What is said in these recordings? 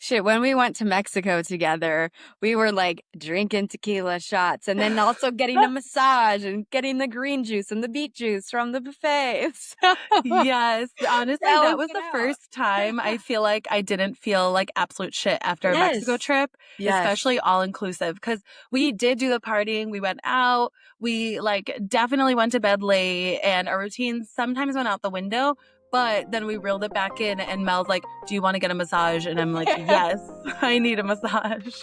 Shit, when we went to Mexico together, we were like drinking tequila shots and then also getting a massage and getting the green juice and the beet juice from the buffet. So Yes, honestly, that was balancing the out. first time I feel like I didn't feel like absolute shit after a Mexico Yes. trip, Yes. especially all inclusive, because we did do the partying, we went out, we like definitely went to bed late, and our routines sometimes went out the window. But then we reeled it back in, and Mel's like, "Do you want to get a massage?" And I'm like, "Yes, I need a massage."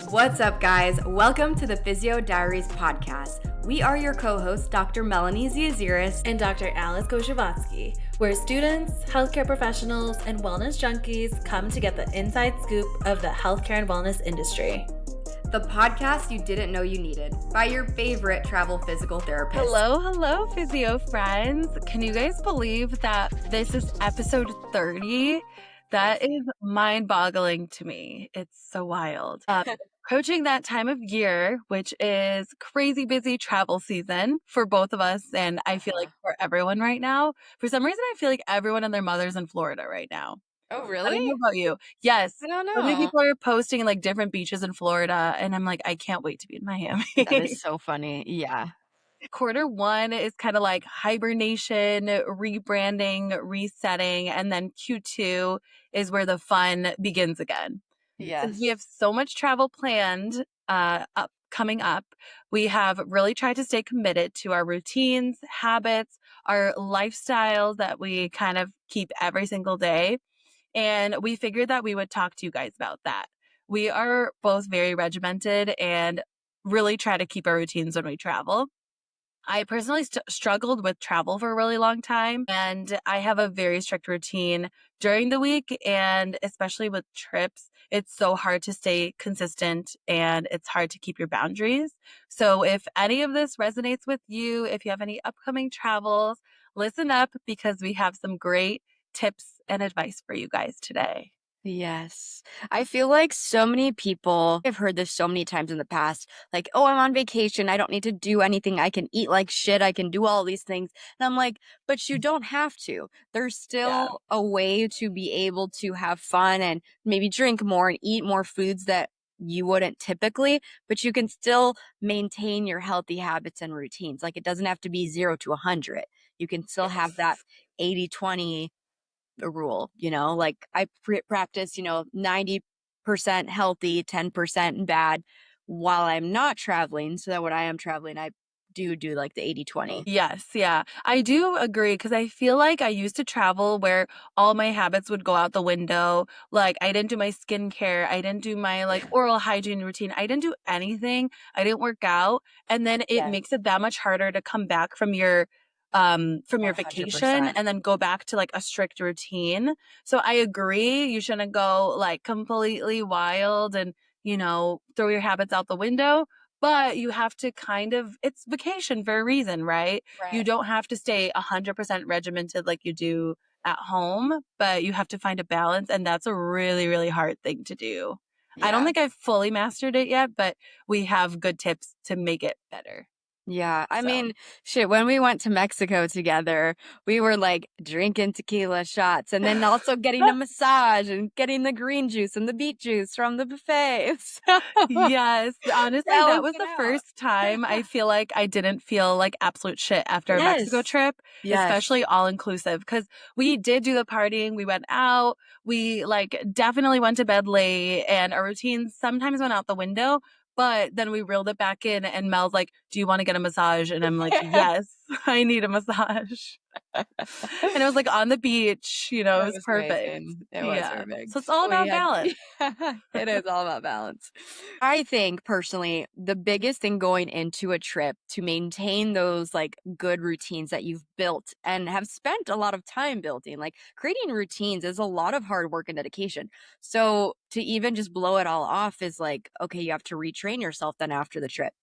What's up, guys? Welcome to the Physio Diaries podcast. We are your co-hosts, Dr. Melanie Ziaziris and Dr. Alice Goshevatsky, where students, healthcare professionals, and wellness junkies come to get the inside scoop of the healthcare and wellness industry. the podcast you didn't know you needed, by your favorite travel physical therapist. Hello, physio friends. Can you guys believe that this is episode 30? That is mind-boggling to me. It's so wild. Approaching that time of year, which is crazy busy travel season for both of us, and I feel like for everyone right now. For some reason, I feel like everyone and their mother's in Florida right now. Oh, I really? don't know about you. Yes. I don't So many know. people are posting like different beaches in Florida, and I'm like, I can't wait to be in Miami. That is so funny. Yeah. Quarter one is kind of like hibernation, rebranding, resetting, and then Q2 is where the fun begins again. Since we Yes. have so much travel planned coming up, we have really tried to stay committed to our routines, habits, our lifestyles that we kind of keep every single day. And we figured that we would talk to you guys about that. We are both very regimented and really try to keep our routines when we travel. I personally struggled with travel for a really long time, and I have a very strict routine during the week, and especially with trips, it's so hard to stay consistent and it's hard to keep your boundaries. So if any of this resonates with you, if you have any upcoming travels, listen up because we have some great tips and advice for you guys today. Yes. I feel like so many people, I've heard this so many times in the past, like, oh, I'm on vacation. I don't need to do anything. I can eat like shit. I can do all these things. And I'm like, but you don't have to. There's Yeah. still a way to be able to have fun and maybe drink more and eat more foods that you wouldn't typically, but you can still maintain your healthy habits and routines. Like it doesn't have to be 0 to 100. You can still have that 80-20 rule, like I practice, 90% healthy, 10% bad while I'm not traveling. So that when I am traveling, I do like the 80-20. Yes, yeah. I do agree because I feel like I used to travel where all my habits would go out the window. Like I didn't do my skincare, I didn't do my like oral hygiene routine. I didn't do anything. I didn't work out. And then it Yes. makes it that much harder to come back from your vacation 100%. and then go back to like a strict routine. So I agree you shouldn't go like completely wild and, throw your habits out the window. But you have to it's vacation for a reason, right? You Right. don't have to stay 100% regimented like you do at home, but you have to find a balance. And that's a really, really hard thing to do. I don't Yeah. think I've fully mastered it yet, but we have good tips to make it better. Yeah. I So, mean, shit, when we went to Mexico together, we were like drinking tequila shots and then also getting a massage and getting the green juice and the beet juice from the buffet. So yes, honestly, that was balancing the out. first time I feel like I didn't feel like absolute shit after a Mexico Yes. trip, Yes. especially all inclusive, because we did do the partying, we went out, we like definitely went to bed late, and our routines sometimes went out the window. But then we reeled it back in, and Mel's like, "Do you want to get a massage?" And I'm like, "Yes, I need a massage." And it was like on the beach, it That was was perfect. amazing. It was Yeah. perfect. So it's all We about had balance. it is all about balance. I think personally, the biggest thing going into a trip to maintain those like good routines that you've built and have spent a lot of time building, like creating routines is a lot of hard work and dedication. So to even just blow it all off is like, okay, you have to retrain yourself then after the trip.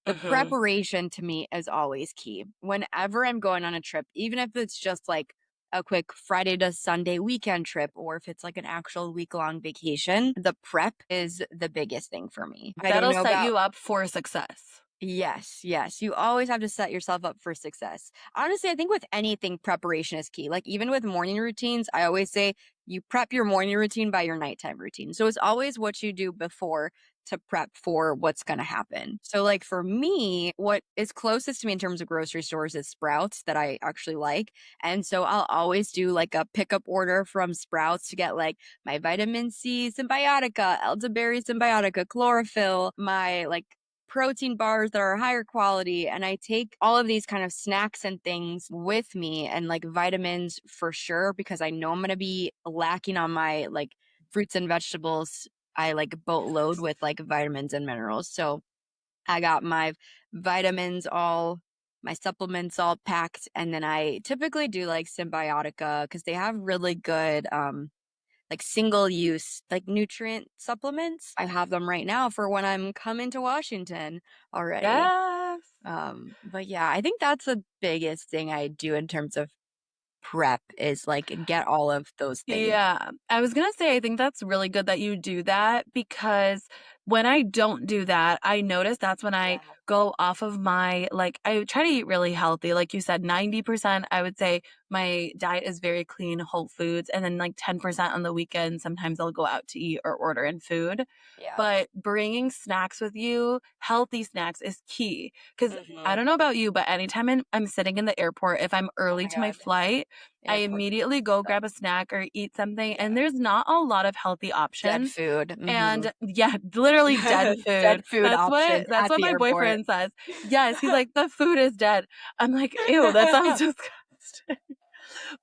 The Mhm. preparation to me is always key. Whenever I'm going on a trip, even if it's just like a quick Friday to Sunday weekend trip, or if it's like an actual week long vacation, the prep is the biggest thing for me. I don't That'll know set about you up for success. Yes, yes. You always have to set yourself up for success. Honestly, I think with anything, preparation is key. Like even with morning routines, I always say you prep your morning routine by your nighttime routine. So it's always what you do before to prep for what's going to happen. So like for me, what is closest to me in terms of grocery stores is Sprouts that I actually like. And so I'll always do like a pickup order from Sprouts to get like my vitamin C symbiotica, elderberry symbiotica, chlorophyll, my like protein bars that are higher quality, and I take all of these kind of snacks and things with me, and like vitamins for sure because I know I'm going to be lacking on my like fruits and vegetables. I like boatload with like vitamins and minerals. So I got my vitamins all, my supplements all packed, and then I typically do like Symbiotica because they have really good like single use like nutrient supplements. I have them right now for when I'm coming to Washington already. Yes. But yeah, I think that's the biggest thing I do in terms of prep is like get all of those things. Yeah, I was gonna say, I think that's really good that you do that because when I don't do that, I notice that's when I Yeah. go off of my, like, I try to eat really healthy. Like you said, 90%, I would say my diet is very clean, whole foods. And then like 10% on the weekend, sometimes I'll go out to eat or order in food. Yeah. But bringing snacks with you, healthy snacks, is key. Because I Hmm. don't know about you, but anytime I'm sitting in the airport, if I'm Oh early my to my God. flight, I Airport food immediately go grab a sucks. snack or eat something, and Yeah. there's not a lot of healthy Dead options. food. Hmm. And yeah, literally dead Dead food. food options That's at what the my airport. boyfriend says. Yes, he's like, "The food is dead." I'm like, "Ew, that sounds disgusting."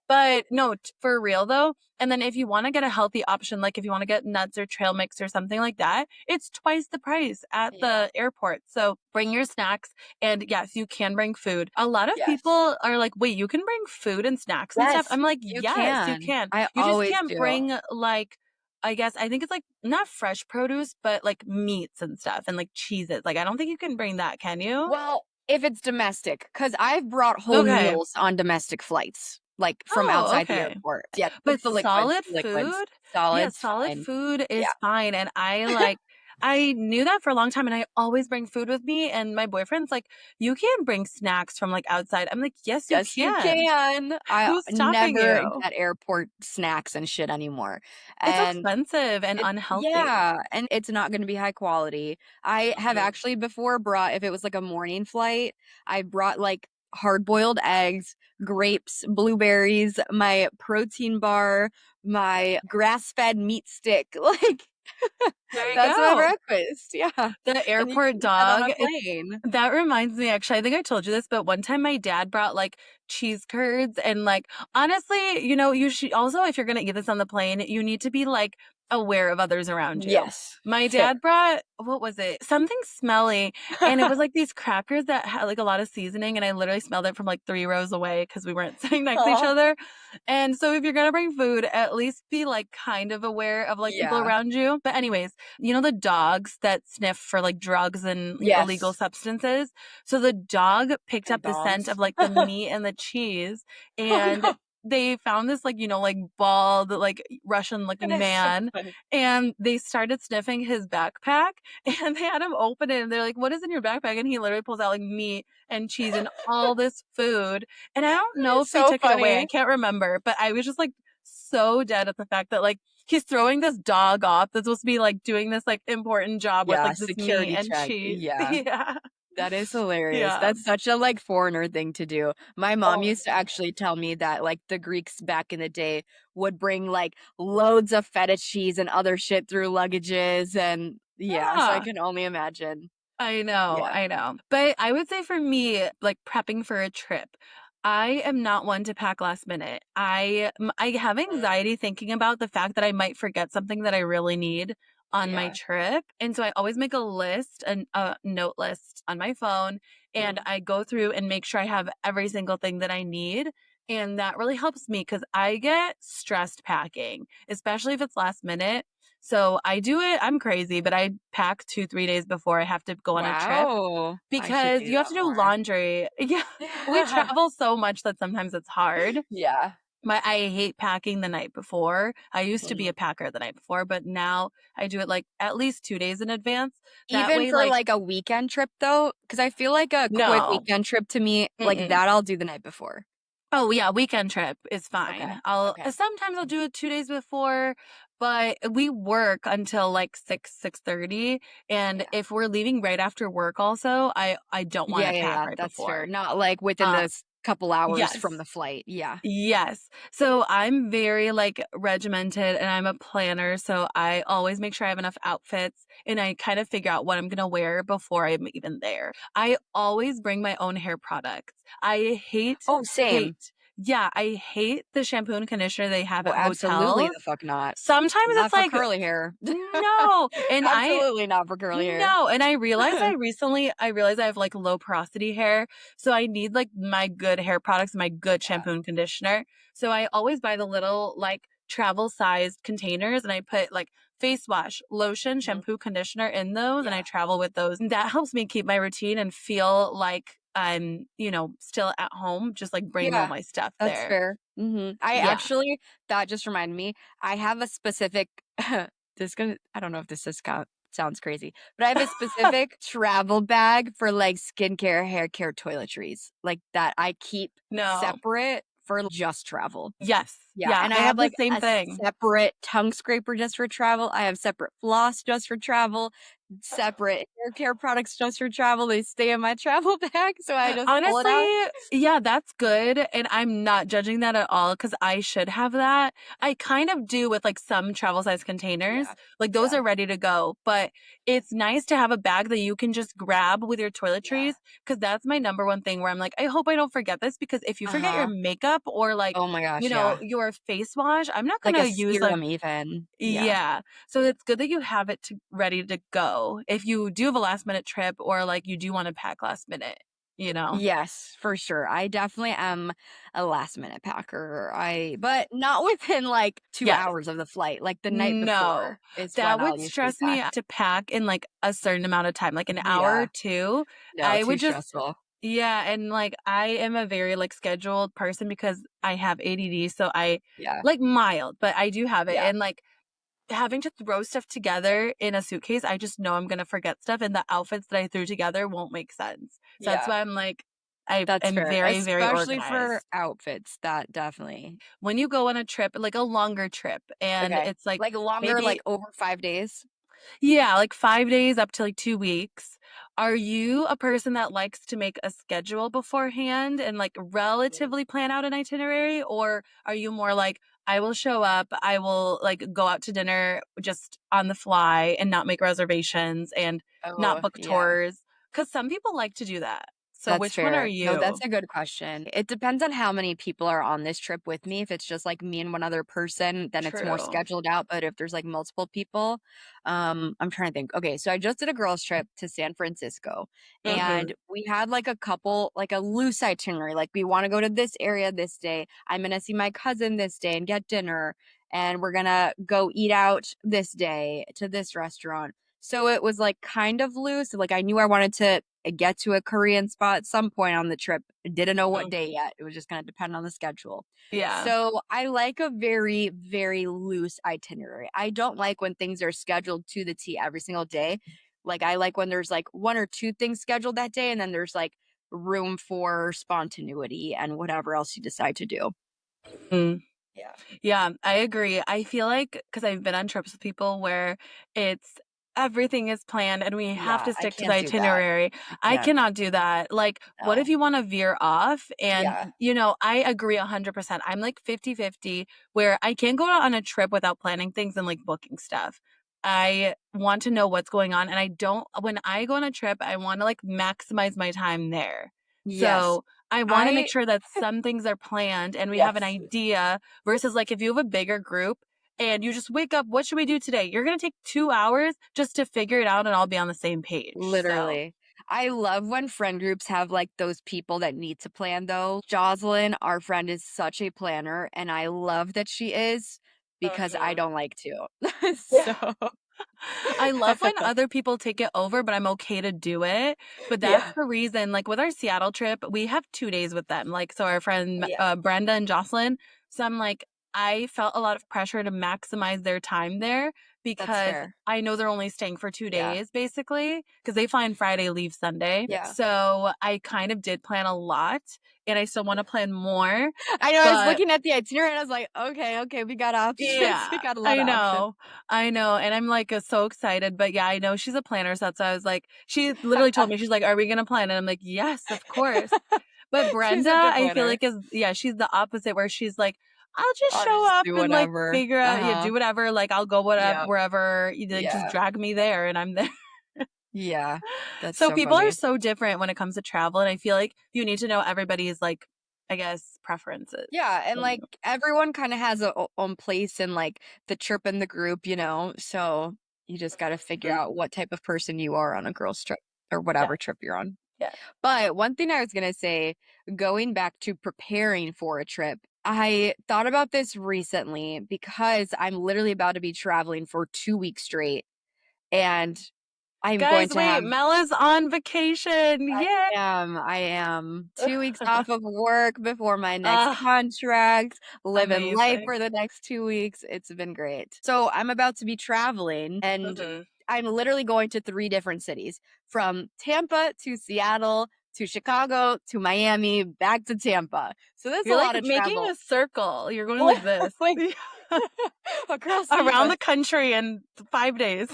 But no, for real though. And then if you want to get a healthy option, like if you want to get nuts or trail mix or something like that, it's twice the price at Yeah. the airport. So bring your snacks. And yes, you can bring food. A lot of Yes. people are like, wait, you can bring food and snacks and stuff. Yes, I'm like, you yes, you can. can. I You just always can't do. bring like, I guess I think it's like not fresh produce, but like meats and stuff and like cheeses. Like I don't think you can bring that, can you? Well, if it's domestic, because I've brought whole Okay. meals on domestic flights, like from Oh, outside the okay. airport. Yeah, But it's the liquids, solid liquids. food? Yeah, Solids, solid fine. food is Yeah. fine, and I knew that for a long time, and I always bring food with me, and my boyfriend's like, "You can't bring snacks from, like, outside." I'm like, "Yes, you Yes, you can. can. I Who's stopping never you?" get airport snacks and shit anymore. It's And expensive and unhealthy. yeah, and it's not gonna be high quality. I have Mhm. actually before brought if it was like a morning flight, I brought like hard-boiled eggs, grapes, blueberries, my protein bar, my grass-fed meat stick, like, There you that's my go. breakfast, yeah, The and you can airport eat that on dog, a it's plane. that reminds me, actually, I think I told you this, but one time my dad brought, like, cheese curds and, like, honestly, you should also, if you're gonna eat this on the plane, you need to be, like, aware of others around you. Yes, My fair. dad brought, what was it? Something smelly, and it was, like, these crackers that had, like, a lot of seasoning, and I literally smelled it from, like, 3 rows away because we weren't sitting next to each Aw. other, and so if you're gonna bring food, at least be, like, kind of aware of, like, people Yeah. around you. But anyways, the dogs that sniff for, like, drugs and illegal Yes. substances? So the dog picked And up the scent bombs. of, like, the meat and the cheese, Oh, and no. they found this, like, like, bald, like, That Russian-looking is so man, funny. and they started sniffing his backpack, and they had him open it, and they're like, "What is in your backpack?" And he literally pulls out, like, meat and cheese and all this food, and I don't That know is if they so took it away, I funny. can't remember, but I was just, like, so dead at the fact that, like, he's throwing this dog off that's supposed to be, like, doing this, like, important job with, Yeah, like, this meat security and check. cheese. Yeah. Yeah. That is hilarious. Yeah. That's such a, like, foreigner thing to do. My mom Oh, used to actually tell me that, like, the Greeks back in the day would bring, like, loads of feta cheese and other shit through luggages, and yeah, so I yeah. can only imagine. I know, Yeah. I know. But I would say for me, like prepping for a trip, I am not one to pack last minute. I have Mm. anxiety thinking about the fact that I might forget something that I really need on my Yeah. trip. And so I always make a list, a note list on my phone, and Mhm. I go through and make sure I have every single thing that I need. And that really helps me because I get stressed packing, especially if it's last minute. So I do it. I'm crazy, but I pack 2, 3 days before I have to go on a trip Wow. I should because do you have that to do more. laundry. Yeah. We travel so much that sometimes it's hard. Yeah. I hate packing the night before. I used to be Mhm. a packer the night before, but now I do it like at least 2 days in advance. That Even way, for, like, like, a weekend trip, though, because I feel like a quick no. weekend trip to me, like, Mm-mm. that I'll do the night before. Oh, yeah, weekend trip is Okay, fine. okay. Sometimes I'll do it 2 days before, but we work until, like, 6:30, and Yeah. if we're leaving right after work also, I don't Yeah, wanna yeah, pack yeah, right that's fair. before. Not, like, within Uh, this couple hours from yes. the flight, yeah. Yes. So I'm very like regimented and I'm a planner. So I always make sure I have enough outfits and I kind of figure out what I'm going to wear before I'm even there. I always bring my own hair products. Oh, same. Yeah, I hate the shampoo and conditioner they have Oh, at absolutely hotels. the fuck not. Sometimes Not it's for like, curly hair. no. Absolutely not for curly hair. And I realized I have like low porosity hair. So I need like my good hair products, my good Yeah, shampoo and conditioner. So I always buy the little like travel sized containers and I put like face wash, lotion, mhm, shampoo, conditioner in those and I yeah. travel with those. And that helps me keep my routine and feel like I'm, still at home, just like bringing all Yeah, my stuff that's there. fair. Mhm. I Yeah. actually that just reminded me, I have a specific this gonna I don't know if this is sounds crazy, but I have a specific travel bag for, like, skincare, hair care, toiletries, like, that I keep No. separate for just travel. Yes. Yeah, Yeah. and I I have, have the like, same a thing. separate tongue scraper just for travel, I have separate floss just for travel, separate hair care products just for travel, they stay in my travel bag, so I just pull it Honestly, out. yeah, that's good, and I'm not judging that at all because I should have that. I kind of do with, like, some travel size containers, Yeah. like, those Yeah. are ready to go, but it's nice to have a bag that you can just grab with your Yeah. toiletries because that's my number one thing where I'm like, "I hope I don't forget this," because if you forget your Uh-huh. makeup or, like, Oh my gosh, yeah. your face wash, I'm not Like a gonna use, like serum even. Yeah. yeah. So it's good that you have it ready to go if you do have a last minute trip or, like, you do wanna pack last minute, you know? Yes, for sure. I definitely am a last minute packer. But not within like 2 Yes. hours of the flight. Like the night No. before is when That I'll would usually stress me pack. to pack in, like, a certain amount of time, like, an hour or Yeah. 2. No, I too would just stressful. yeah, and, like, I am a very, like, scheduled person because I have ADD, so I Yeah. like, mild, but I do have it, Yeah. and, like, having to throw stuff together in a suitcase, I just know I'm gonna forget stuff, and the outfits that I threw together won't make sense. So that's Yeah. why I'm like, I That's am fair. very, very Especially for organized. outfits. That definitely. When you go on a trip, like a longer trip, and Okay. it's like Like longer, maybe like over 5 days. yeah, like 5 days up to, like, 2 weeks. Are you a person that likes to make a schedule beforehand and, like, relatively plan out an itinerary? Or are you more like, "I will show up, I will, like, go out to dinner just on the fly and not make reservations and not Oh, book yeah. tours?" Because some people like to do that. So That's which one are fair. No, that's you? a good question. It depends on how many people are on this trip with me. If it's just like me and one other person, then it's more True. scheduled out. But if there's like multiple people, I'm trying to think. Okay, so I just did a girls' trip to San Francisco Mhm. and we had like a couple, like a loose itinerary. Like we want to go to this area this day. I'm gonna see my cousin this day and get dinner. And we're gonna go eat out this day to this restaurant. So it was like kind of loose. Like I knew I wanted to get to a Korean spot at some point on the trip. I didn't know what Mhm. day yet. It was just gonna depend on the schedule. Yeah. So I like a very, very loose itinerary. I don't like when things are scheduled to the T every single day. Like I like when there's like one or two things scheduled that day and then there's like room for spontaneity and whatever else you decide to do. Mm. Yeah. Yeah, I agree. I feel like because I've been on trips with people where it's everything is planned and we have Yeah, to I stick to the can't do that. itinerary. I I can't. cannot do that. Like, what if No. you want to veer off? And, Yeah. I agree 100%. I'm like 50-50 where I can't go on a trip without planning things and like booking stuff. I want to know what's going on. And I don't, when I go on a trip, I want to like maximize my time there. Yes. So I want to make I sure that some things are planned and we have an yes. idea versus like if you have a bigger group and you just wake up, what should we do today? You're going to take 2 hours just to figure it out and all be on the same page. So, Literally. I love when friend groups have like those people that need to plan though. Jocelyn, our friend, is such a planner, and I love that she is because I mhm. don't like to. Yeah. So, I love when other people take it over, but I'm okay to do it. But that's yeah. the reason, like with our Seattle trip, we have 2 days with them. Like, so our friend Yeah. Brenda and Jocelyn, So I'm like, I felt a lot of pressure to maximize their time there That's because fair. I know they're only staying for Yeah. 2 days basically because they fly on Friday, leave Sunday. Yeah. So I kind of did plan a lot and I still want to plan more. I know, I was But looking at the itinerary and I was like, okay, we got options. We yeah, got a lot I of options. know. I know. And I'm like so excited. But yeah, I know she's a planner. So that's why I was like, she literally told me, she's like, are we going to plan? And I'm like, yes, of course. But She's Brenda, a good I feel planner. like yeah, she's the opposite where she's like, I'll just I'll show just up do and like whatever. figure out, yeah, Uh-huh. do whatever. Like I'll go whatever, Yeah. wherever, you like just Yeah. drag me there and I'm there. Yeah. That's So so people are funny. so different when it comes to travel. And I feel like you need to know everybody's like, I guess, preferences. Yeah, and Um, like everyone kind of has a own place in like the trip in the group, so you just got to figure mhm. out what type of person you are on a girl's trip or Yeah. whatever trip you're on. Yeah. But one thing I was going to say, going back to preparing for a trip, I thought about this recently because I'm literally about to be traveling for 2 weeks straight and I'm going Guys, to wait, have Mel is on vacation. Yay. I am 2 weeks off of work before my next Ah, contract, living life amazing. for the next 2 weeks. It's been great. So I'm about to be traveling and Mhm. I'm literally going to 3 different cities from Tampa to Seattle to Chicago to Miami back to Tampa. So that's a You're like lot of making travel. a circle. You're going like this. like across the Around US. the country in 5 days.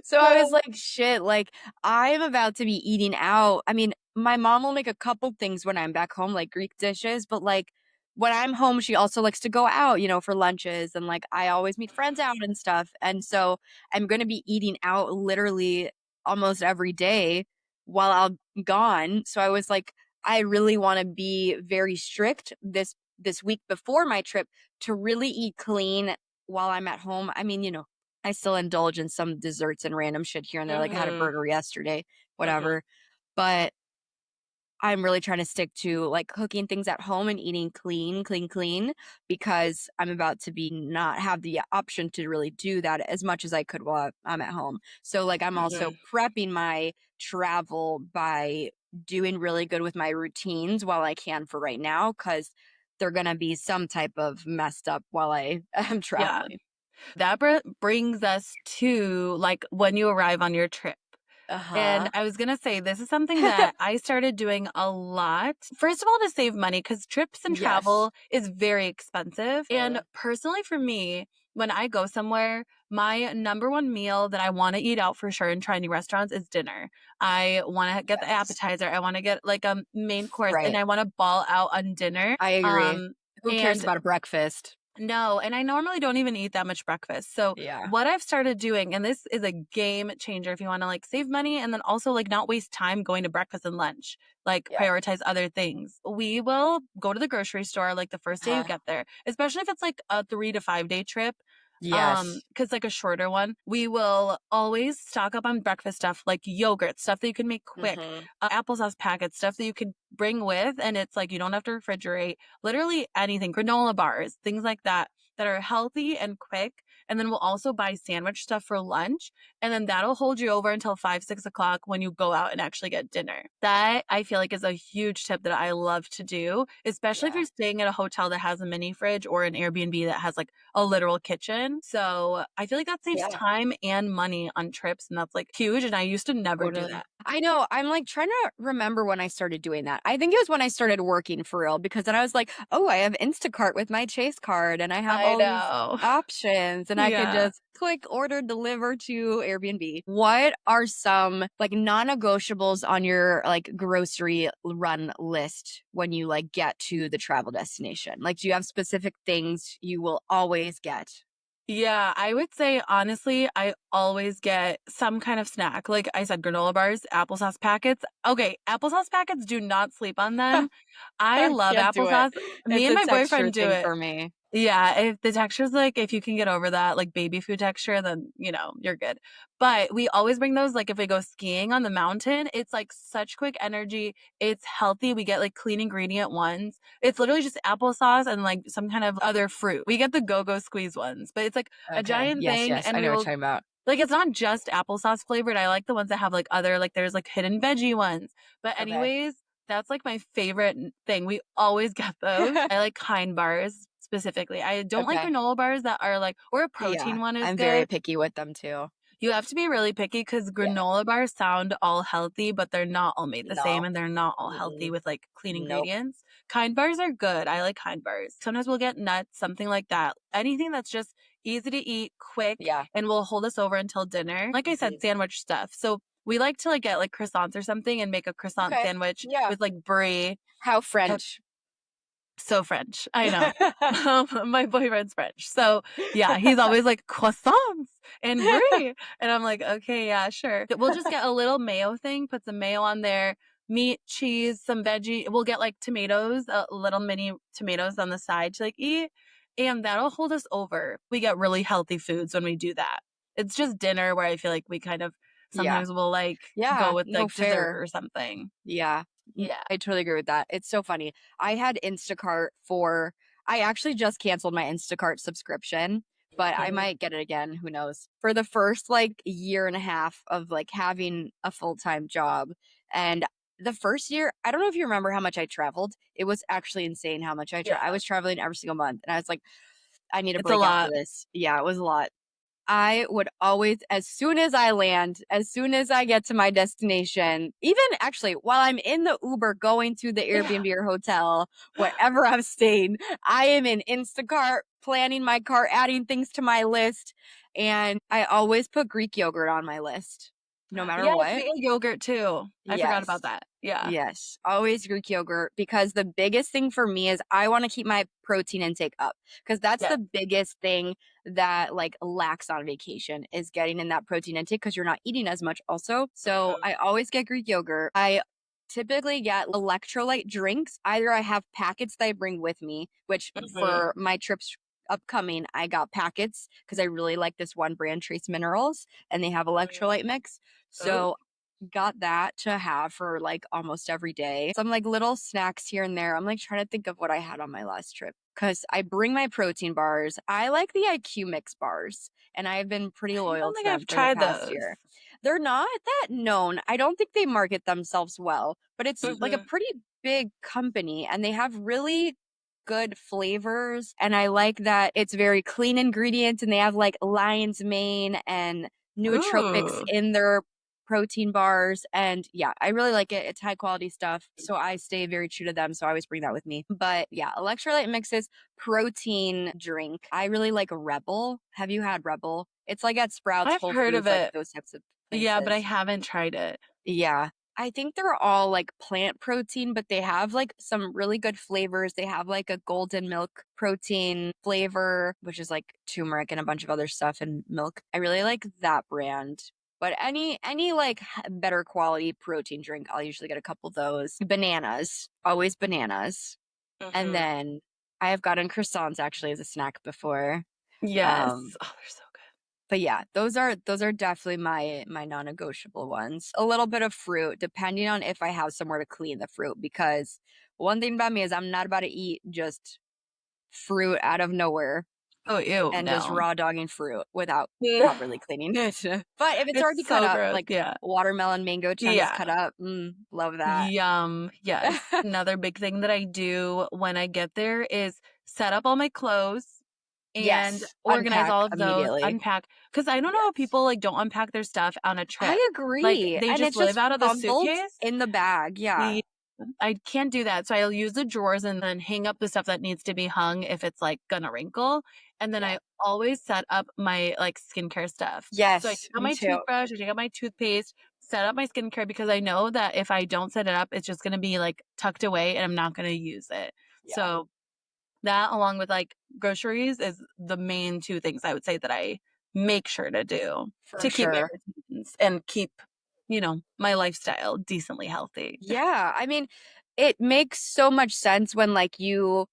So I was Oh. like, shit, like I'm about to be eating out. I mean, my mom will make a couple things when I'm back home, like Greek dishes, but like when I'm home, she also likes to go out, for lunches. And like I always meet friends out and stuff. And so I'm going to be eating out literally almost every day while I'm gone. So I was like, I really want to be very strict this week before my trip to really eat clean while I'm at home. I mean, I still indulge in some desserts and random shit here and there. Like I had a Mhm. burger yesterday, Mhm. whatever. But I'm really trying to stick to like cooking things at home and eating clean, because I'm about to be not have the option to really do that as much as I could while I'm at home. So like I'm also Mhm. prepping my travel by doing really good with my routines while I can for right now, because they're gonna be some type of messed up while I am Yeah. traveling. That brings us to like when you arrive on your trip. And Uh-huh. I was going to say, this is something that I started doing a lot. First of all, to save money, because trips and Yes. travel is very expensive. And personally, for me, when I go somewhere, my number one meal that I want to eat out for sure and try new restaurants is dinner. I want to get the Yes. appetizer. I want to get like a main course and Right. I want to ball out on dinner. I agree. Who cares And about a breakfast? no, and I normally don't even eat that much breakfast. So Yeah. what I've started doing, and this is a game changer if you want to like save money and then also like not waste time going to breakfast and lunch, like Yeah. prioritize other things. We will go to the grocery store like the first day you Uh-huh. get there, especially if it's like a 3 to 5 day trip. Yes. Because like a shorter one, we will always stock up on breakfast stuff like yogurt, stuff that you can make quick, Mhm. applesauce packets, stuff that you can bring with, and it's like you don't have to refrigerate literally anything, granola bars, things like that are healthy and quick. And then we'll also buy sandwich stuff for lunch. And then that'll hold you over until 5, 6 o'clock when you go out and actually get dinner. That I feel like is a huge tip that I love to do, especially if Yeah. you're staying at a hotel that has a mini fridge or an Airbnb that has like a literal kitchen. So I feel like that saves Yeah. time and money on trips. And that's like huge. And I used to never do Totally. that. I know. I'm like trying to remember when I started doing that. I think it was when I started working for real, because then I was like, oh, I have Instacart with my Chase card and I have I all these know. options and I could Yeah. just click order deliver to Airbnb. What are some like non-negotiables on your like grocery run list when you like get to the travel destination? Like, do you have specific things you will always get? Yeah, I would say honestly, I always get some kind of snack. Like I said, granola bars, applesauce packets. Okay, applesauce packets, do not sleep on them. I I love can't do it. applesauce. Me It's and a my texture boyfriend do thing it. for me. Yeah, if the texture's like if you can get over that, like baby food texture, then you're good. But we always bring those like if we go skiing on the mountain, it's like such quick energy. It's healthy. We get like clean ingredient ones. It's literally just applesauce and like some kind of other fruit. We get the go-go squeeze ones, but it's like a Okay. giant Yes, thing yes. and I we know what will you're talking about. like it's not just applesauce flavored. I like the ones that have like other like there's like hidden veggie ones. But Okay. anyways, That's like my favorite thing. We always get those. I like Kind bars specifically. I don't like Okay. granola bars that are like, or a Yeah, protein one is I'm very good. picky with them too. You have to be really picky because Yeah. granola bars sound all healthy, but they're not all made the same No. and they're not all healthy Mm-mm. with like clean Nope. ingredients. Kind bars are good. I like Kind bars. Sometimes we'll get nuts, something like that. Anything that's just easy to eat, quick, Yeah. and will hold us over until dinner. Like I Mhm. said, sandwich stuff. So we like to like get like croissants or something and make a croissant Okay. sandwich Yeah. with like brie. How Pep- French. So French. I know. My boyfriend's French. So yeah, he's always like croissants and brie. And I'm like, okay, yeah, sure. We'll just get a little mayo thing, put some mayo on there, meat, cheese, some veggie. We'll get like tomatoes, little mini tomatoes on the side to like eat. And that'll hold us over. We get really healthy foods when we do that. It's just dinner where I feel like we kind of Yeah. sometimes will like go Yeah. with No, like dessert fair. or something. Yeah. Yeah. I totally agree with that. It's so funny. I had Instacart I actually just canceled my Instacart subscription, but I Mhm. might get it again. Who knows? For the first like year and a half of like having a full-time job. And the first year, I don't know if you remember how much I traveled. It was actually insane how much I Yeah. was traveling every single month. And I was like, I need a It's a break after lot. this. Yeah, it was a lot. I would always, as soon as I land, as soon as I get to my destination, even actually while I'm in the Uber going to the Yeah. Airbnb or hotel, wherever I'm staying, I am in Instacart, planning my cart, adding things to my list. And I always put Greek yogurt on my list, no matter Yes, we what. ate yogurt too. I forgot Yes. about that. Yeah. Yes, always Greek yogurt because the biggest thing for me is I want to keep my protein intake up because that's Yeah. the biggest thing that like lacks on vacation is getting in that protein intake because you're not eating as much also. So Mhm. I always get Greek yogurt. I typically get electrolyte drinks. Either I have packets that I bring with me, which Mhm. for my trips upcoming, I got packets because I really like this one brand, Trace Minerals, and they have electrolyte mix. Ooh. So got that to have for like almost every day. Some like little snacks here and there. I'm like trying to think of what I had on my last trip because I bring my protein bars. I like the IQ mix bars and I've been pretty I loyal don't to think them I've for the tried past those. year. They're not that known. I don't think they market themselves well, but it's like a Mhm. pretty big company and they have really good flavors. And I like that it's very clean ingredients and they have like lion's mane and nootropics Ooh. in their protein bars. And yeah, I really like it. It's high quality stuff. So I stay very true to them. So I always bring that with me. But yeah, electrolyte mixes, protein drink. I really like Rebel. Have you had Rebel? It's like at Sprouts, I've Whole heard of Foods, like it. those types of Yeah, but I places. haven't tried it. Yeah. I think they're all like plant protein, but they have like some really good flavors. They have like a golden milk protein flavor, which is like turmeric and a bunch of other stuff in milk. I really like that brand. But any like better quality protein drink, I'll usually get a couple of those. Bananas, always bananas. And Mhm. then I have gotten croissants actually as a snack before. Yes. Um Oh, they're so good. but yeah, those are definitely my non-negotiable ones. A little bit of fruit, depending on if I have somewhere to clean the fruit, because one thing about me is I'm not about to eat just fruit out of nowhere Oh, ew, and just no. raw dogging fruit without properly cleaning it. But if it's It's already cut so up, gross. like Yeah. watermelon, mango chunks Yeah. cut up, love that. Yum. Yes. Another big thing that I do when I get there is set up all my clothes and Yes, organize unpack all of those, immediately. unpack. Because I don't know how Yes, people like don't unpack their stuff on a trip. I Like agree, they and just it live just out of the fumbles suitcase. in the bag. Yeah, Yeah, I can't do that. So I'll use the drawers and then hang up the stuff that needs to be hung if it's like gonna wrinkle. And then yeah, I always set up my like skincare stuff. So I yes, take out me my too. toothbrush, I take out my toothpaste, set up my skincare because I know that if I don't set it up, it's just gonna be like tucked away and I'm not gonna use it. Yeah, So that along with like groceries is the main two things I would say that I make sure to do for to keep my sure. routines and keep, my lifestyle decently healthy. Yeah, I mean, it makes so much sense when like you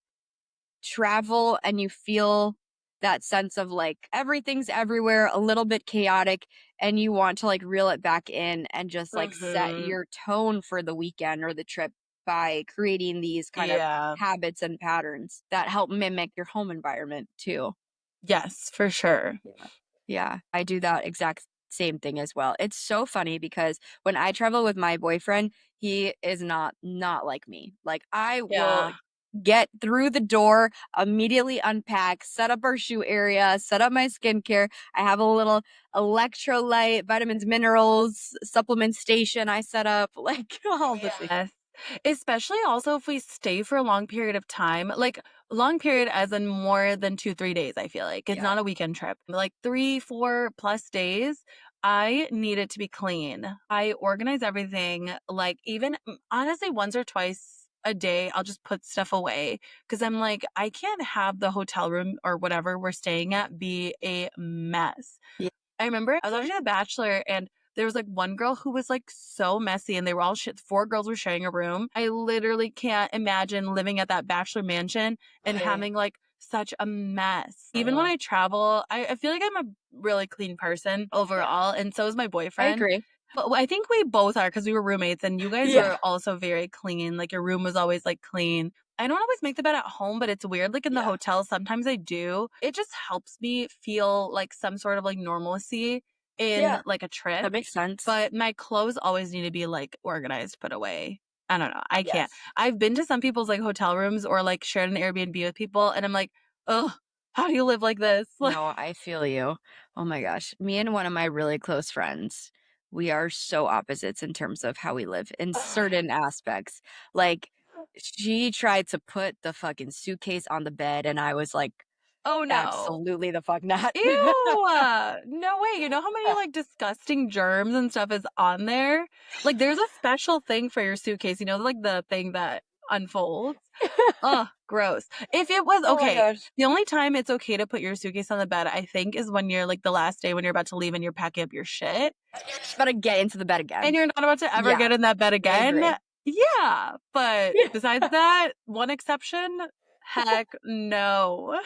travel and you feel that sense of like everything's everywhere, a little bit chaotic, and you want to like reel it back in and just like set Mhm. your tone for the weekend or the trip by creating these kind of Yeah. habits and patterns that help mimic your home environment too. Yes, for sure. Yeah. Yeah, I do that exact same thing as well. It's so funny because when I travel with my boyfriend, He is not like me. Like I will Yeah. get through the door, immediately unpack, set up our shoe area, set up my skincare. I have a little electrolyte, vitamins, minerals, supplement station I set up, like all the things. Yes. Especially also if we stay for a long period of time, like long period as in more than 2, 3 days, I feel like. It's Yeah. not a weekend trip. Like 3, 4 plus days, I need it to be clean. I organize everything, like even honestly, once or twice a day, I'll just put stuff away because I'm like, I can't have the hotel room or whatever we're staying at be a mess. Yeah. I remember I was watching The Bachelor and there was like one girl who was like so messy and they were all shit. 4 girls were sharing a room. I literally can't imagine living at that bachelor mansion and Right. having like such a mess. Even when Yeah. I travel, I feel like I'm a really clean person overall, and so is my I boyfriend. agree. But I think we both are because we were roommates and you guys Yeah. were also very clean. Like your room was always like clean. I don't always make the bed at home, but it's weird. Like in the Yeah. hotel, sometimes I do. It just helps me feel like some sort of like normalcy in Yeah. like a trip. That makes sense. But my clothes always need to be like organized, put away. I don't know. I can't. Yes. I've been to some people's like hotel rooms or like shared an Airbnb with people, and I'm like, oh, how do you live like this? No, I feel you. Oh my gosh. Me and one of my really close friends, we are so opposites in terms of how we live in certain aspects. Like, she tried to put the fucking suitcase on the bed, and I was like, Oh no. absolutely the fuck not. Ew! No way. You know how many like disgusting germs and stuff is on there? Like there's a special thing for your suitcase, you know, like the thing that unfolds. Ugh, gross. If it was Oh my okay, gosh. the only time it's okay to put your suitcase on the bed, I think, is when you're like the last day when you're about to leave and you're packing up your shit Just gotta get into the bed and again. you're not about to ever Yeah, get in that bed I again. agree. Yeah. But Yeah. besides that, one exception, heck no.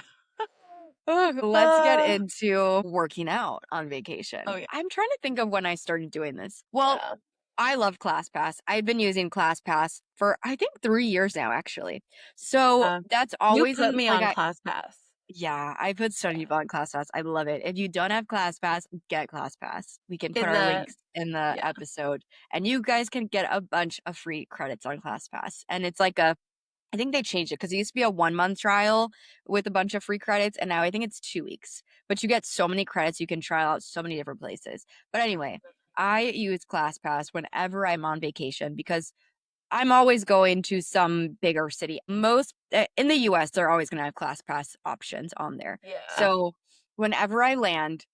Ugh, let's get Uh, into working out on oh vacation. yeah. I'm trying to think of when I started doing this. Well, Yeah. I love ClassPass. I've been using ClassPass for I think 3 years now, actually. So that's You always put in me like on I ClassPass. yeah, I put so many people on ClassPass. I love it. If you don't have ClassPass, get ClassPass. We can put In our the links in the yeah. episode, and you guys can get a bunch of free credits on ClassPass. And it's like a I think they changed it because it used to be a 1 month trial with a bunch of free credits, and now I think it's 2 weeks. But you get so many credits, you can trial out so many different places. But anyway, I use ClassPass whenever I'm on vacation because I'm always going to some bigger city. Most in the US, they're always going to have ClassPass options on there. Yeah. So whenever I land,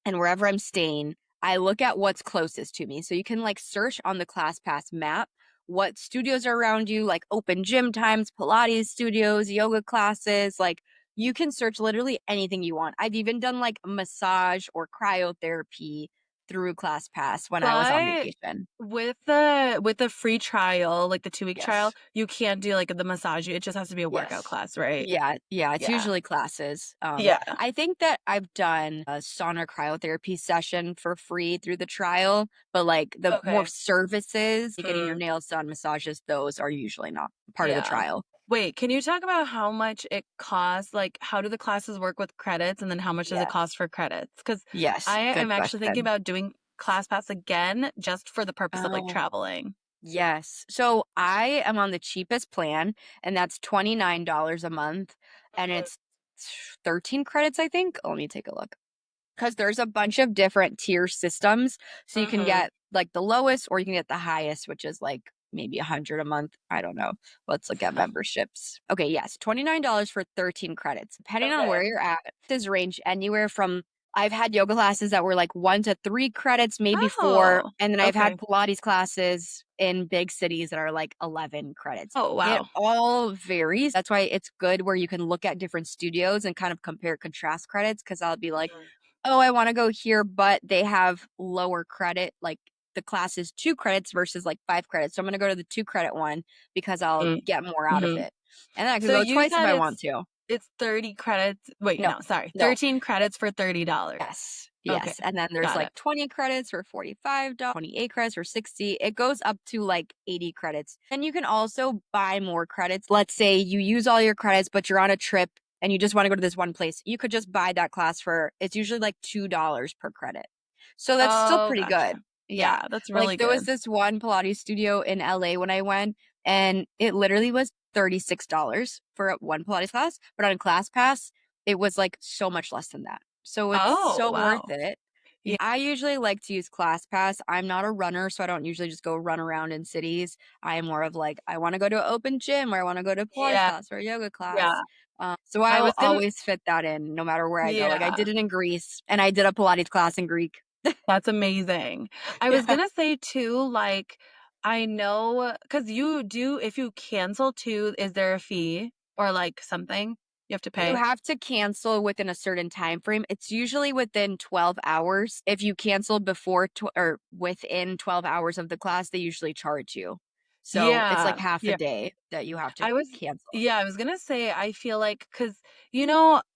and wherever I'm staying, I look at what's closest to me. So you can like search on the ClassPass map what studios are around you, like open gym times, Pilates studios, yoga classes. Like you can search literally anything you want. I've even done like massage or cryotherapy through ClassPass when I was on But vacation. with the free trial, like the 2-week trial, Yes. you can't do like the massage. It just has to be a workout Yes. class, right? Yeah, it's Yeah. usually classes. Yeah. I think that I've done a sauna cryotherapy session for free through the trial, but like the more Okay. services, like getting your Mm, nails done, massages, those are usually not part of the yeah. trial. Wait, can you talk about how much it costs? Like, how do the classes work with credits, and then how much does it Yes. cost for credits? Because Yes, I good am actually thinking question. about doing ClassPass again just for the purpose of like Oh, traveling. yes. So I am on the cheapest plan, and that's $29 a month, and Mhm. it's 13 credits, I think. Let me take a look. Because there's a bunch of different tier systems. So you can Mhm. get like the lowest or you can get the highest, which is like maybe 100 a month. I don't know. Let's look at memberships. Okay, yes, $29 for 13 credits. Depending on where Okay. you're at, this range anywhere from I've had yoga classes that were like 1 to 3 credits, maybe four. Oh, And then I've had okay. Pilates classes in big cities that are like 11 credits. Oh, It wow. all varies. That's why it's good where you can look at different studios and kind of compare contrast credits. Cause I'll be like, Mm, oh, I wanna go here, but they have lower credit, like, the class is 2 credits versus, like, 5 credits, so I'm gonna go to the 2 credit one because I'll mm, get more out of mhm. it, and then I could So go you twice if said I want to. it's 30 credits. Wait, No, no, sorry. no. 13 credits for $30. Yes, Okay, yes, and then there's, got it. like, 20 credits for $45, 28 credits for 60, it goes up to, like, 80 credits. And you can also buy more credits. Let's say you use all your credits, but you're on a trip and you just wanna go to this one place, you could just buy that class for it's usually, like, $2 per credit. So that's still Oh, pretty good. gotcha. Yeah. Yeah, that's Like, really there was good. this one Pilates studio in LA when I went, and it literally was $36 for one Pilates class, but on ClassPass, it was, like, so much less than that. So it's Oh, so worth wow. it. Yeah. I usually like to use ClassPass. I'm not a runner, so I don't usually just go run around in cities. I am more of, like, I wanna go to an open gym, or I wanna go to a Pilates Yeah, class or a yoga yeah. class. So I I will was gonna always fit that in no matter where I go. Like, I yeah. did it in Greece, and I did a Pilates class in Greek. That's amazing. I was Yeah. gonna say too, like, I know because you do if you cancel too, is there a fee or, like, something you have to You pay? have to cancel within a certain time frame. It's usually within 12 hours. If you cancel before or within 12 hours of the class, they usually charge you. So it's like Yeah, half a yeah. day that you have to I was cancel. yeah, I was gonna say, I feel like because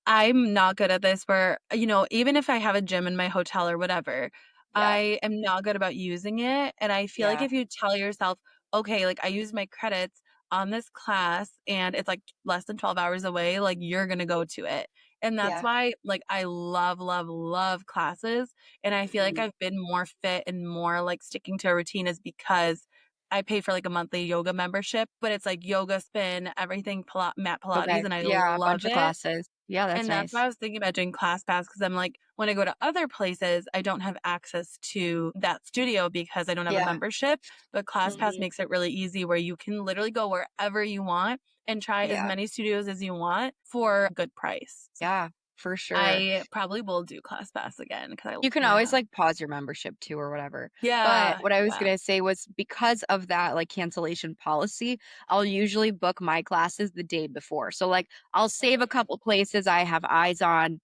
I'm not good at this where, even if I have a gym in my hotel or whatever, Yeah. I am not good about using it, and I feel like Yeah. if you tell yourself, "Okay, like, I used my credits on this class, and it's, like, less than 12 hours away," like, you're gonna go to it, and that's Yeah. why, like, I love, love, love classes, and I feel like Mhm. I've been more fit and more, like, sticking to a routine is because I pay for, like, a monthly yoga membership, but it's, like, yoga, spin, everything mat Pilates, Okay. and I Yeah. A love bunch of it, classes. Yeah. That's and that's why nice. I was thinking about doing ClassPass because I'm like, when I go to other places, I don't have access to that studio because I don't have a Yeah. membership, but ClassPass Hmm. makes it really easy where you can literally go wherever you want and try as Yeah. many studios as you want for a good price. So Yeah. For sure. I probably will do ClassPass again because You can always, yeah. like, pause your membership too or whatever. But Yeah, what I was yeah. gonna say was because of that, like, cancellation policy, I'll usually book my classes the day before. So, like, I'll save a couple places I have eyes on,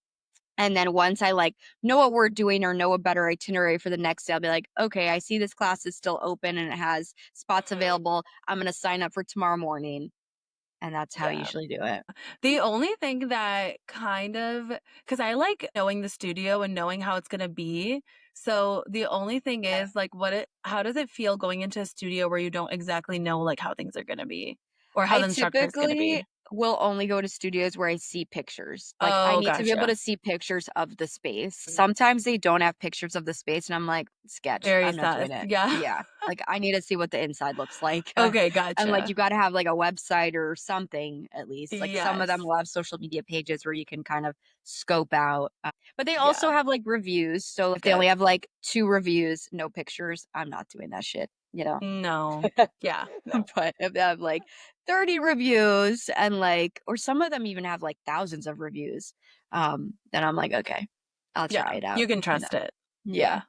and then once I, like, know what we're doing or know a better itinerary for the next day, I'll be like, "Okay, I see this class is still open and it has spots Mhm. available. I'm gonna sign up for tomorrow morning." And that's how I Yeah. usually do it. The only thing that because I like knowing the studio and knowing how it's gonna be. So the only thing Yeah. is like how does it feel going into a studio where you don't exactly know like how things are gonna be or how I the instructor is gonna typically be? will only go to studios where I see pictures. Like, I Oh, need to be able gotcha. to see pictures of the space. Sometimes they don't have pictures of the space, and I'm like, "Sketch, Very I'm not sus. doing it." Yeah. Yeah, like, I need to see what the inside looks like, Okay, and, like, gotcha. you gotta have, like, a website or something at least. Like, some of them Yes. will have social media pages where you can kind of scope out, but they also Yeah. have, like, reviews, so if they Good. only have, like, 2 reviews, no pictures, I'm not doing that shit, you know? No. Yeah. No. But if they have like 30 reviews and like, or some of them even have like thousands of reviews, then I'm like, okay, I'll Yeah. try it out, You can you know? trust it. Yeah. Yeah.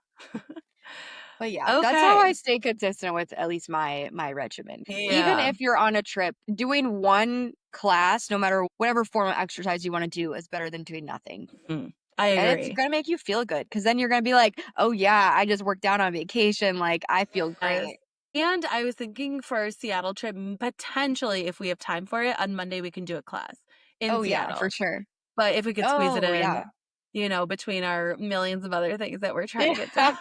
But yeah, that's how Okay. I stay consistent with at least my regimen. Even Yeah. if you're on a trip, doing one class, no matter whatever form of exercise you want to do, is better than doing nothing. Mhm. I And it's agree. gonna make you feel good because then you're gonna be like, oh yeah, I just worked out on vacation. Like I feel Yes. great. And I was thinking for a Seattle trip, potentially, if we have time for it, on Monday we can do a class in Oh yeah, for Seattle. sure. But if we could squeeze it Oh in, yeah. between our millions of other things that we're trying to get done.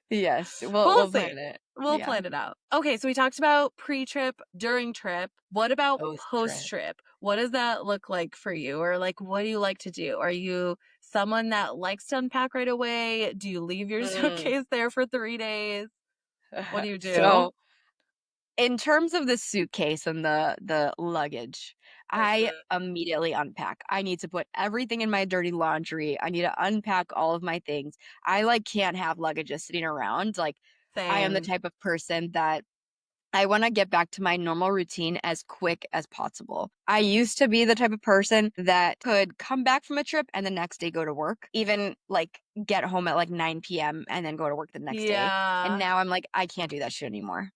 Yes, we'll We'll we'll see. plan it. We'll Yeah. plan it out. Okay, so we talked about pre-trip, during trip. What about Post trip. post-trip? What does that look like for you? Or like what do you like to do? Are you someone that likes to unpack right away? Do you leave your Mm. suitcase there for 3 days? What do you do? So, in terms of the suitcase and the luggage, I Mhm. immediately unpack. I need to put everything in my dirty laundry. I need to unpack all of my things. I, like, can't have luggage just sitting around. Like, I am the Same. type of person that I wanna get back to my normal routine as quick as possible. I used to be the type of person that could come back from a trip and the next day go to work, even, like, get home at, like, 9 p.m. and then go to work the next day, and Yeah. now I'm like, "I can't do that shit anymore."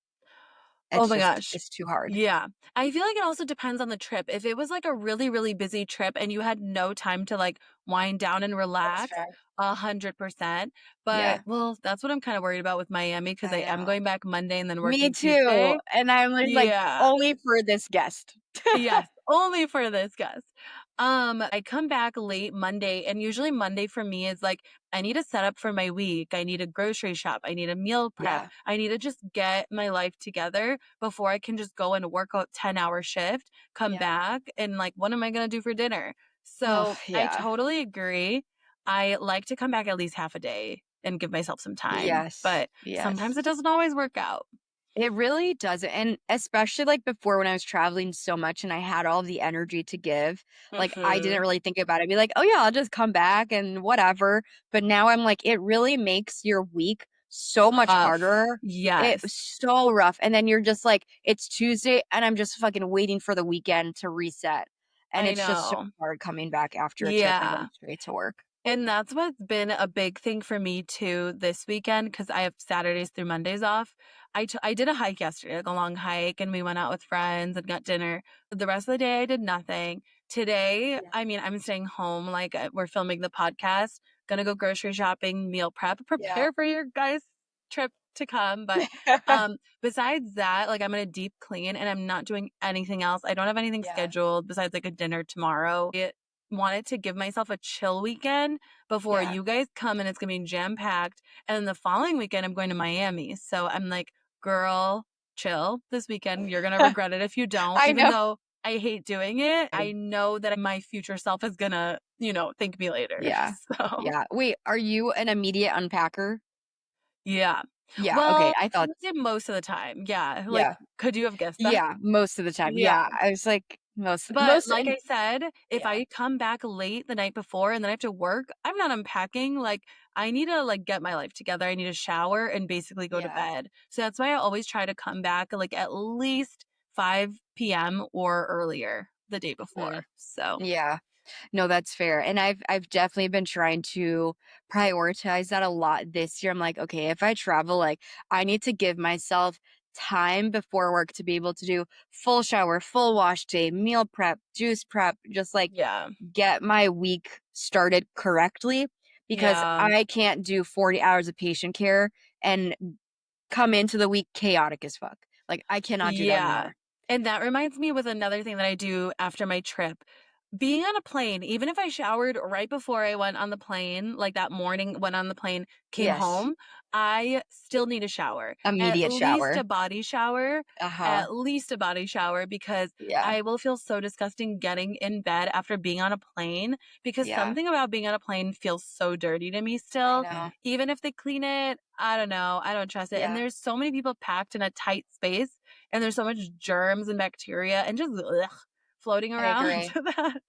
Oh It's my just gosh. it's too hard. Yeah. I feel like it also depends on the trip. If it was like a really, really busy trip and you had no time to like wind down and That's relax, fair. 100%. But Yeah, well, that's what I'm kind of worried about with Miami because I I am know. going back Monday and then Me working too, Tuesday. and I'm like, Yeah. "Only for this guest." Yes, only for this guest. I come back late Monday, and usually Monday for me is like I need to set up for my week. I need a grocery shop. I need a meal prep. Yeah, I need to just get my life together before I can just go and work a 10-hour shift, come yeah. back, and like, what am I gonna do for dinner? Ugh, So I yeah. totally agree. I like to come back at least half a day and give myself some time. Yes. But sometimes Yes. it doesn't always work out. It really doesn't. And especially like before when I was traveling so much and I had all the energy to give, like I didn't Hmm. really think about it. I'd be like, oh yeah, I'll just come back and whatever. But now I'm like, it really makes your week so much Tough. harder. It was Yes. so rough. And then you're just like, it's Tuesday and I'm just fucking waiting for the weekend to reset. And I it's just so know. hard coming back after a trip and Yeah. going straight to work. And that's what's been a big thing for me too this weekend because I have Saturdays through Mondays off. I did a hike yesterday, like a long hike, and we went out with friends and got dinner. The rest of the day, I did nothing. Today, Yeah. I mean, I'm staying home. Like we're filming the podcast, gonna go grocery shopping, meal prep, Yeah. prepare for your guys' trip to come. But besides that, like I'm gonna deep clean, and I'm not doing anything else. I don't have anything Yeah. scheduled besides like a dinner tomorrow. Wanted to give myself a chill weekend before Yeah. you guys come and it's gonna be jam packed. And then the following weekend, I'm going to Miami. So I'm like, girl, chill this weekend. You're gonna regret it if you don't. I Even know. though I hate doing it, I know that my future self is gonna, thank me later. Yeah. So Yeah. Wait, are you an immediate unpacker? yeah. Yeah, okay, Well, I I thought would say most of the time. Yeah. Like, yeah. could you have guessed that? Yeah, most of the time, Yeah. yeah, I was like, But most like and I said, if yeah, I come back late the night before and then I have to work, I'm not unpacking. Like I need to like get my life together. I need to shower and basically go to yeah, bed. So that's why I always try to come back like at least 5 p.m. or earlier the day mhm, before. So yeah. No, that's fair, and I've definitely been trying to prioritize that a lot this year. I'm like, "Okay, if I travel, like, I need to give myself time before work to be able to do full shower, full wash day, meal prep, juice prep, just, like, yeah. get my week started correctly," because Yeah. I can't do 40 hours of patient care and come into the week chaotic as fuck. Like, I cannot do that Yeah. anymore. And that reminds me with another thing that I do after my trip. Being on a plane, even if I showered right before I went on the plane, like that morning went on the plane, came Yes. home, I still need a shower. Immediate shower. Uh-huh. At least a body shower because Yeah. I will feel so disgusting getting in bed after being on a plane because Yeah. something about being on a plane feels so dirty to me I still. know. Even if they clean it, I don't know. I don't trust it. And Yeah. there's so many people packed in a tight space and there's so much germs and bacteria and just ugh, floating I around agree. that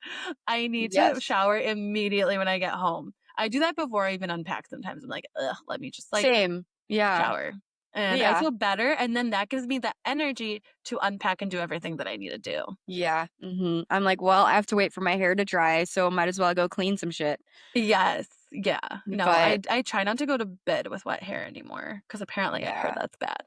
I need to Yes. shower immediately when I get home. I do that before I even unpack sometimes. I'm like, ugh, let me just like Same. Yeah. shower. And I Yeah. feel better. And then that gives me the energy to unpack and do everything that I need to do. Yeah. I'm like, well, I have to wait for my hair to dry, so might as well go clean some shit. Yes. Yeah. No, But I try not to go to bed with wet hair anymore because apparently I heard yeah. that's bad.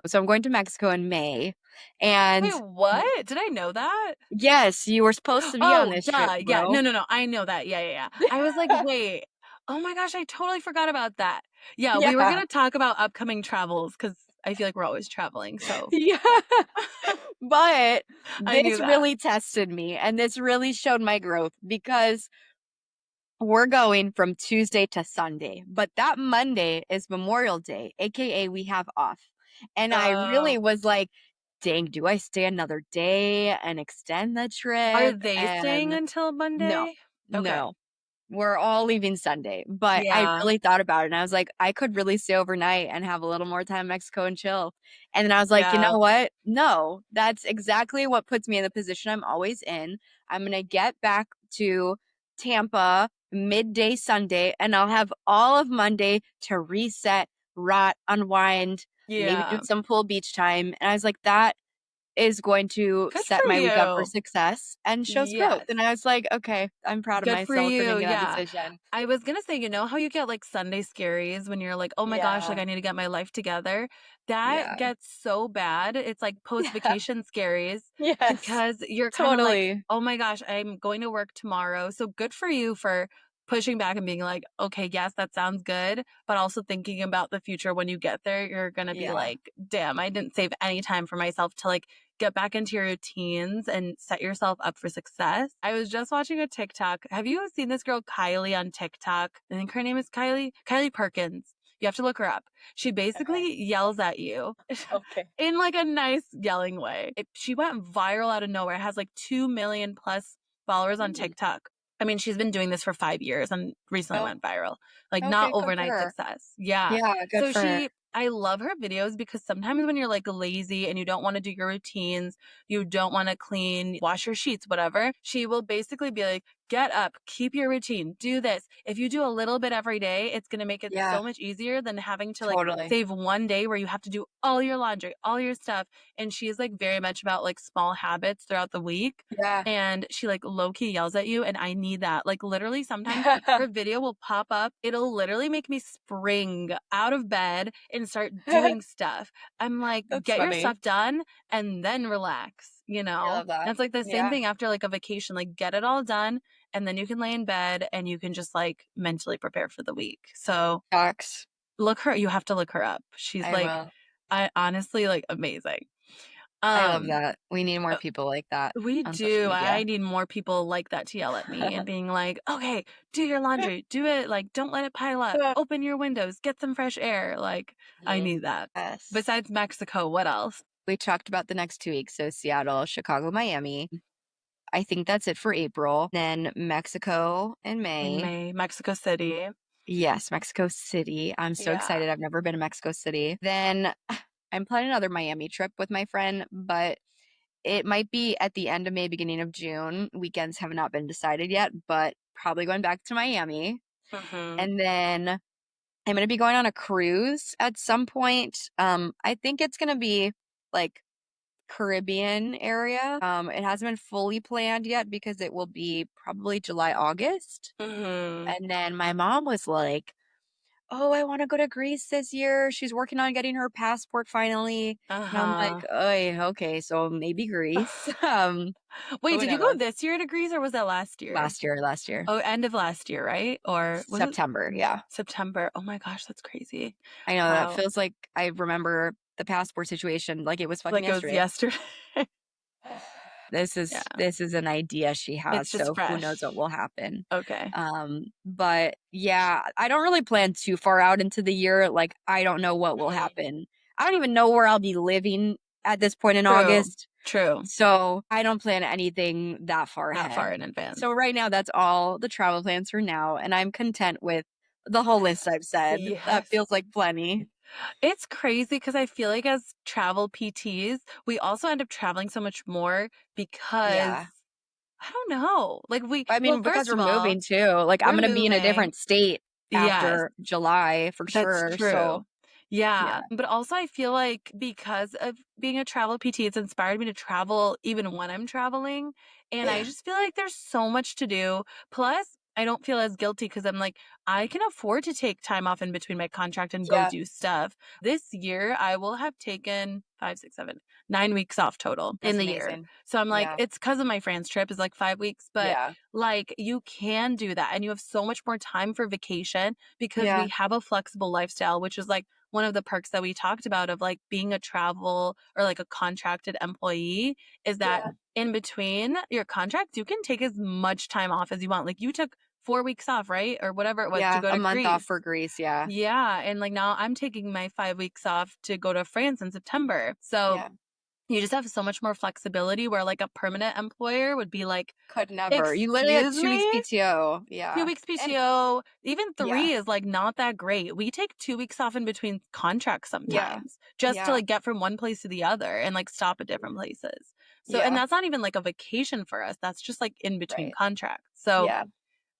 So I'm going to Mexico in May. Wait, And what? Did I know that? yes, you were supposed to be on Oh, this trip, duh. Yeah. bro. No, no, no. I know that. Yeah, yeah, yeah. I was like, wait. Oh my gosh, I totally forgot about that. Yeah, we were Yeah. gonna talk about upcoming travels because I feel like we're always traveling. So Yeah. But I knew this that. really tested me and this really showed my growth because we're going from Tuesday to Sunday, but that Monday is Memorial Day, AKA we have off. And I really Oh, was like, dang, do I stay another day and extend the are trip? they staying And until no, Monday? Okay. no. We're all leaving Sunday, but I Yeah. really thought about it and I was like, I could really stay overnight and have a little more time in Mexico and chill. And then I was like, you Yeah. know what? No, that's exactly what puts me in the position I'm always in. I'm going to get back to Tampa midday Sunday and I'll have all of Monday to reset, rot, unwind, maybe do Yeah. some pool beach time. And I was like, that is going to Good set for my week up for you. success and shows growth. Yes. And I was like, okay, I'm proud of Good for myself for you. making that Yeah. decision. I was gonna say, how you get like Sunday scaries when you're like, oh my gosh, like Yeah. I need to get my life together. That Yeah. gets so bad. It's like post Yeah. vacation scaries Yes. because you're kind of like, Totally. oh my gosh, I'm going to work tomorrow. So good for you for pushing back and being like, okay, yes, that sounds good. But also thinking about the future when you get there, you're gonna be Yeah. like, damn, I didn't save any time for myself to like get back into your routines and set yourself up for success. I was just watching a TikTok. Have you seen this girl Kylie on TikTok? I think her name is Kylie Perkins. You have to look her up. She Okay. basically yells at you Okay. in like a nice yelling way. She went viral out of nowhere. It has like 2 million plus followers on Mm. TikTok. I mean, she's been doing this for 5 years and recently Oh, went viral. Like, not okay, good for overnight her. success. Yeah. Yeah, good So for her. I love her videos because sometimes when you're, like, lazy and you don't wanna do your routines, you don't wanna clean, wash your sheets, whatever, she will basically be like, "Get up, keep your routine, do this." If you do a little bit every day, it's gonna make it Yeah, so much easier than having to, like, totally. save one day where you have to do all your laundry, all your stuff, and she's, like, very much about, like, small habits throughout the week, Yeah. and she, like, low key yells at you, and I need that. Like, literally, sometimes her video will pop up. It'll literally make me spring out of bed and start doing stuff. I'm like, That's get your funny. stuff done and then relax, you I know? love that. And it's like the same Yeah, thing after like a vacation. Like, get it all done and then you can lay in bed and you can just like mentally prepare for the week. So facts. you have to look her up. She's I like, will. I honestly like amazing. I love Um, that. We need more uh, people like that we on social do. I media. need more people like that to yell at me and being like, okay, do your laundry, do it. Like, don't let it pile up. Open your windows, get some fresh air. Like, I Mhm. need that. Yes. Besides Mexico, what else? We talked about the next 2 weeks, so Seattle, Chicago, Miami. I think that's it for April. Then Mexico in In May. May, Mexico City. Yes, Mexico City. I'm so Yeah. excited. I've never been to Mexico City. Then I'm planning another Miami trip with my friend, but it might be at the end of May, beginning of June. Weekends have not been decided yet, but probably going back to Miami. Hmm. And then I'm going to be going on a cruise at some point. I think it's going to be like Caribbean area. It hasn't been fully planned yet because it will be probably July, August. Hmm. And then my mom was like, "Oh, I want to go to Greece this year. She's working on getting her passport finally." And I'm like, Uh-huh. "Oh, okay, so maybe Greece." Wait, Who did you go knows? this year to Greece or was that last year? Last year. Oh, end of last year, right? Or was it September, yeah. September? Oh my gosh, that's crazy. I know that Wow. feels like I remember the passport situation like it was fucking Like it was yesterday. yesterday. This Yeah. is this is an idea she has, It's just so who knows what fresh. will happen. Okay. But yeah, I don't really plan too far out into the year. Like I don't know what will Mhm. happen. I don't even know where I'll be living at this point in True. August. True. So I don't plan anything that far Not far ahead. in advance. So right now that's all the travel plans for now, and I'm content with the whole list I've said. That Yes. feels like plenty. It's crazy because I feel like as travel PTs, we also end up traveling so much more because Yeah. I don't know. Like I well, mean, because first we're of all, moving too. Like I'm we're gonna be in a moving. different state Yes. after July for That's sure. So true. Yeah, yeah. but also I feel like because of being a travel PT, it's inspired me to travel even when I'm traveling, and I just feel like there's so much to do. Plus, I don't feel as guilty because 'cause I'm like, I can afford to take time off in between my contract and go Yeah. do stuff. This year, I will have taken 5, 6, 7, 9 weeks off total in That's the year. amazing. So I'm like, Yeah. it's because of my France trip is like 5 weeks, but, Yeah. like, you can do that, and you have so much more time for vacation because Yeah. we have a flexible lifestyle, which is, like, one of the perks that we talked about of like being a travel or like a contracted employee is that Yeah. in between your contracts, you can take as much time off as you want. Like you took 4 weeks off, right? Or whatever it was to Yeah. go A to month off Greece. for Greece. Yeah. Yeah. And like now I'm taking my 5 weeks off to go to France in September. So Yeah. you just have so much more flexibility where like a permanent employer would be like, Could never. You literally had excuse 2 weeks me? PTO. 2 Yeah. weeks And PTO, even yeah. 3 is, like, not that great. We take 2 weeks off in between contracts Yeah. sometimes just to, Yeah. like, get from one place to the other and, like, stop at different places. So and Yeah. that's not even, like, a vacation for us. That's just, like, in between Right. contracts. So Yeah.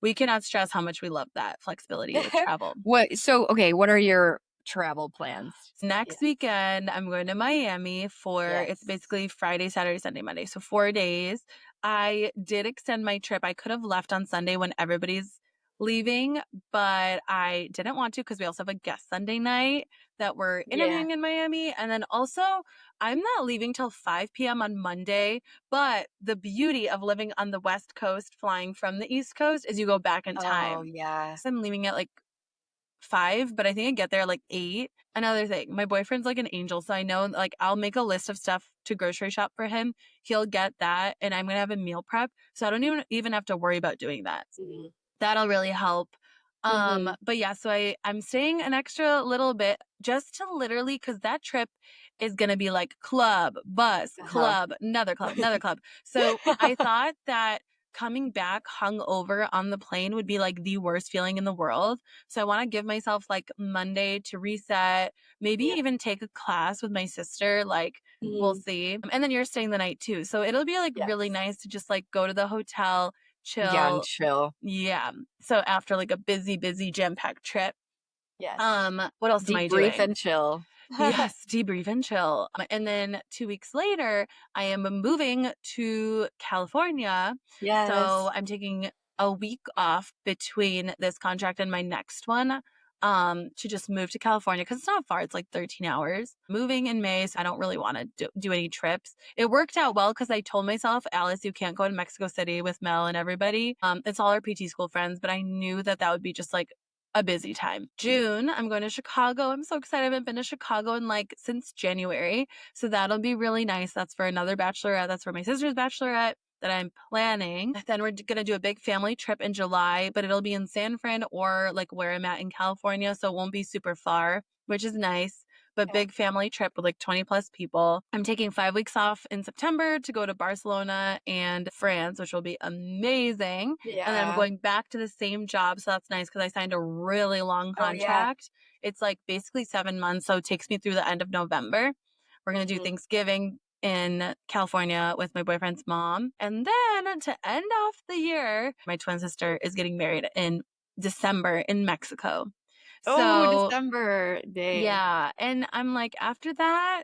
we cannot stress how much we love that flexibility with travel. What are your travel plans? Next Yes. weekend, I'm going to Miami for it's Yes. basically Friday, Saturday, Sunday, Monday. So 4 days. I did extend my trip. I could have left on Sunday when everybody's leaving, but I didn't want to because we also have a guest Sunday night that we're Yeah. interviewing in Miami. And then also, I'm not leaving till 5 p.m. on Monday. But the beauty of living on the West Coast, flying from the East Coast, is you go back in Oh, time. yeah. So I'm leaving at like 5, but I think I get there like 8. Another thing, my boyfriend's like an angel, so I know like I'll make a list of stuff to grocery shop for him. He'll get that, and I'm gonna have a meal prep, so I don't even have to worry about doing that. Mhm. That'll really help. Mhm. But yeah, so I'm staying an extra little bit just to literally because that trip is gonna be like club, bus, Uh-huh. club, another club, another club. So I thought that coming back hungover on the plane would be like the worst feeling in the world. So I want to give myself like Monday to reset, maybe Yeah. even take a class with my sister. Like, we'll Mhm. see. And then you're staying the night too. So it'll be like really Yes. nice to just like go to the hotel, Yeah, and chill. chill. Yeah. So after like a busy jam-packed trip. Yes. What else am I Debrief doing? and chill. Yes, debrief and chill. And then 2 weeks later, I am moving to California. So Yes. I'm taking a week off between this contract and my next one to just move to California because it's not far. It's like 13 hours. Moving in May, so I don't really want to do any trips. It worked out well because I told myself, Alice, you can't go to Mexico City with Mel and everybody. It's all our PT school friends, but I knew that would be just like a busy time. June, I'm going to Chicago. I'm so excited. I haven't been to Chicago in like since January. So that'll be really nice. That's for another bachelorette. That's for my sister's bachelorette that I'm planning. Then we're going to do a big family trip in July, but it'll be in San Fran or like where I'm at in California. So it won't be super far, which is nice. But Yeah. big family trip with like 20 plus people. I'm taking 5 weeks off in September to go to Barcelona and France, which will be amazing. And then I'm Yeah. going back to the same job. So that's nice because I signed a really long Oh, yeah. contract. It's like basically 7 months. So it takes me through the end of November. We're going to do Mhm. Thanksgiving in California with my boyfriend's mom. And then to end off the year, my twin sister is getting married in December in Mexico. Oh, So December. Dang. yeah. And I'm like, after that,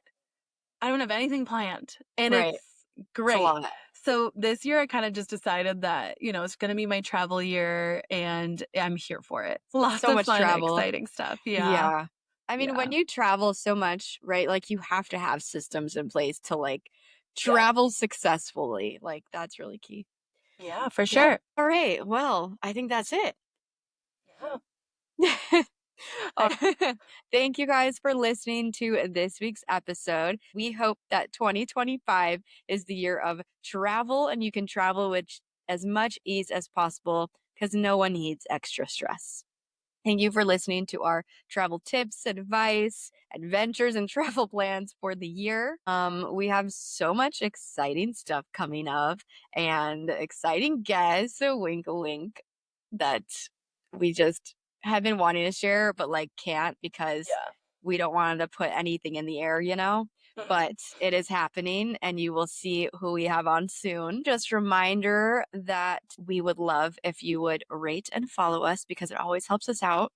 I don't have anything planned. And Right. it's It's a great. lot. So this year I kind of just decided that, it's going to be my travel year and I'm here for it. Lots So of much fun, travel. exciting stuff. Yeah. Yeah. I mean, Yeah. when you travel so much, right? Like you have to have systems in place to like Yeah. travel successfully. Like that's really key. Yeah, for Yeah. sure. All right. Well, I think that's it. Yeah. All right. Thank you guys for listening to this week's episode. We hope that 2025 is the year of travel and you can travel with as much ease as possible because no one needs extra stress. Thank you for listening to our travel tips, advice, adventures, and travel plans for the year. We have so much exciting stuff coming up and exciting guests, so wink a wink, that we just have been wanting to share, but like can't because Yeah. we don't want to put anything in the air, you know? But it is happening and you will see who we have on soon. Just reminder that we would love if you would rate and follow us because it always helps us out.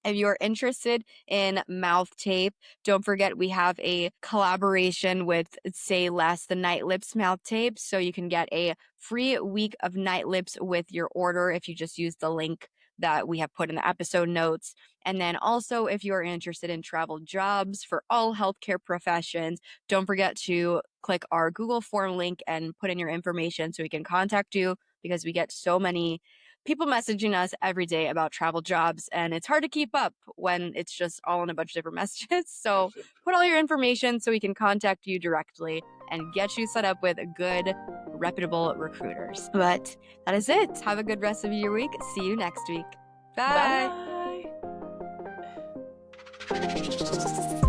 If you're interested in mouth tape, don't forget we have a collaboration with Say Less, the Night Lips mouth tape. So you can get a free week of Night Lips with your order if you just use the link that we have put in the episode notes. And then also, if you're interested in travel jobs for all healthcare professions, don't forget to click our Google form link and put in your information so we can contact you because we get so many people messaging us every day about travel jobs and it's hard to keep up when it's just all in a bunch of different messages. So put all your information so we can contact you directly and get you set up with good reputable recruiters. But that is it. Have a good rest of your week. See you next week. Bye. Bye.